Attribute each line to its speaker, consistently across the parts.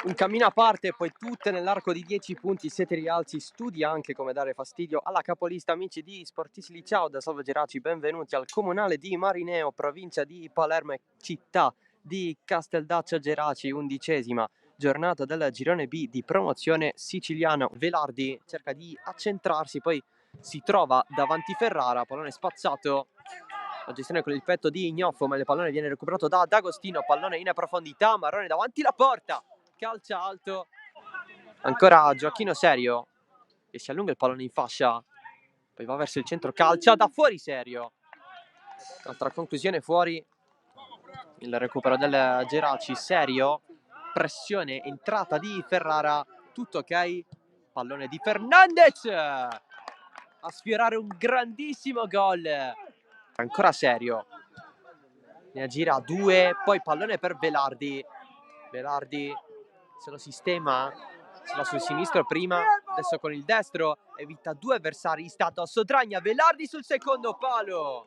Speaker 1: un cammino a parte, poi tutte nell'arco di 10 punti, 7 rialzi, studi anche come dare fastidio alla capolista. Amici di Sportisti Liceo, da Salvo Geraci, benvenuti al comunale di Marineo, provincia di Palermo e città di Casteldaccia Geraci, 11ª giornata del girone B di promozione siciliana. Velardi cerca di accentrarsi, poi si trova davanti Ferrara, pallone spazzato. La gestione con il petto di Ignoffo, ma il pallone viene recuperato da D'Agostino, pallone in profondità, Marrone davanti la porta, calcia alto, ancora Gioacchino Serio che si allunga il pallone in fascia, poi va verso il centro, calcia da fuori Serio, altra conclusione fuori, il recupero del Geraci. Serio, pressione, entrata di Ferrara, tutto ok, pallone di Fernandez a sfiorare un grandissimo gol, ancora Serio, ne aggira due, poi pallone per Velardi. Velardi se lo sistema, ce l'ha sul sinistro prima, adesso con il destro evita due avversari in stato a Sodragna. Velardi sul secondo palo,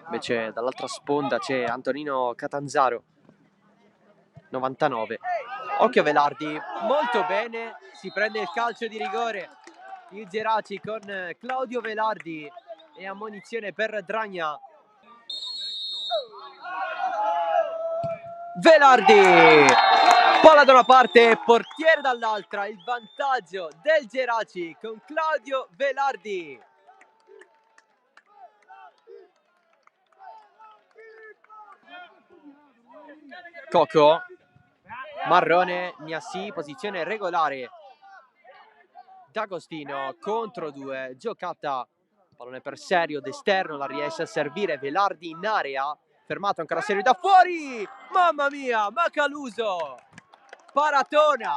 Speaker 1: invece dall'altra sponda c'è Antonino Catanzaro, 99. Occhio Velardi, molto bene, si prende il calcio di rigore il Geraci con Claudio Velardi e ammonizione per Dragna. Velardi, palla da una parte, portiere dall'altra, il vantaggio del Geraci con Claudio Velardi. Coco, Marrone, Niassi, posizione regolare. D'Agostino contro due, giocata, pallone per Serio d'esterno, la riesce a servire Velardi in area, fermato ancora Serio da fuori, mamma mia, Macaluso, paratona,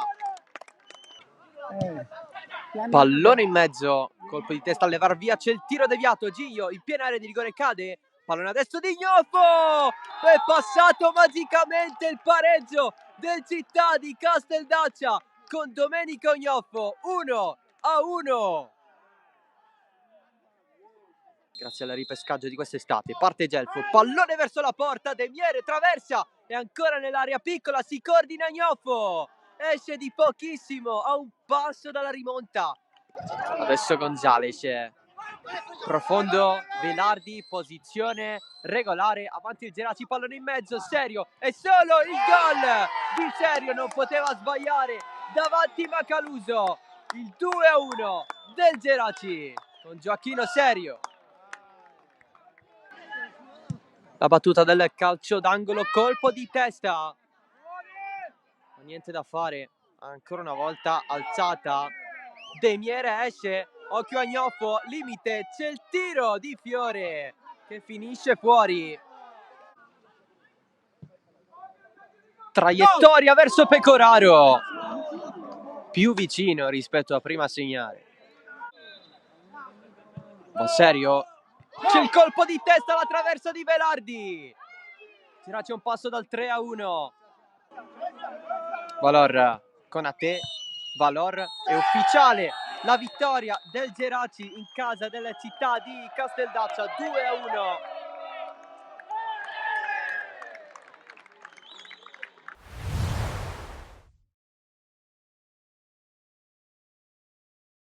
Speaker 1: pallone in mezzo, colpo di testa a levar via, c'è il tiro deviato, Giglio in piena area di rigore cade, pallone adesso di Ignoffo, è passato magicamente il pareggio del Città di Casteldaccia con Domenico Ignoffo, 1-1. Grazie al ripescaggio di quest'estate, parte Gelfo, pallone verso la porta, De Miere traversa e ancora nell'area piccola si coordina Ignoffo, esce di pochissimo, a un passo dalla rimonta. Adesso Gonzales, profondo, Velardi, posizione regolare, avanti il Geraci, pallone in mezzo, Serio, e solo il gol di Serio, non poteva sbagliare, davanti Macaluso, il 2-1 del Geraci con Gioacchino Serio. La battuta del calcio d'angolo, colpo di testa, ma niente da fare, ancora una volta alzata, De Miere esce, occhio a Ignoffo, limite, c'è il tiro di Fiore che finisce fuori, traiettoria verso Pecoraro, più vicino rispetto a prima a segnare. Ma Serio, c'è il colpo di testa alla traversa di Velardi, c'è un passo dal 3-1. Valor con a te, Valor è ufficiale, la vittoria del Geraci in casa della città di Casteldaccia, 2-1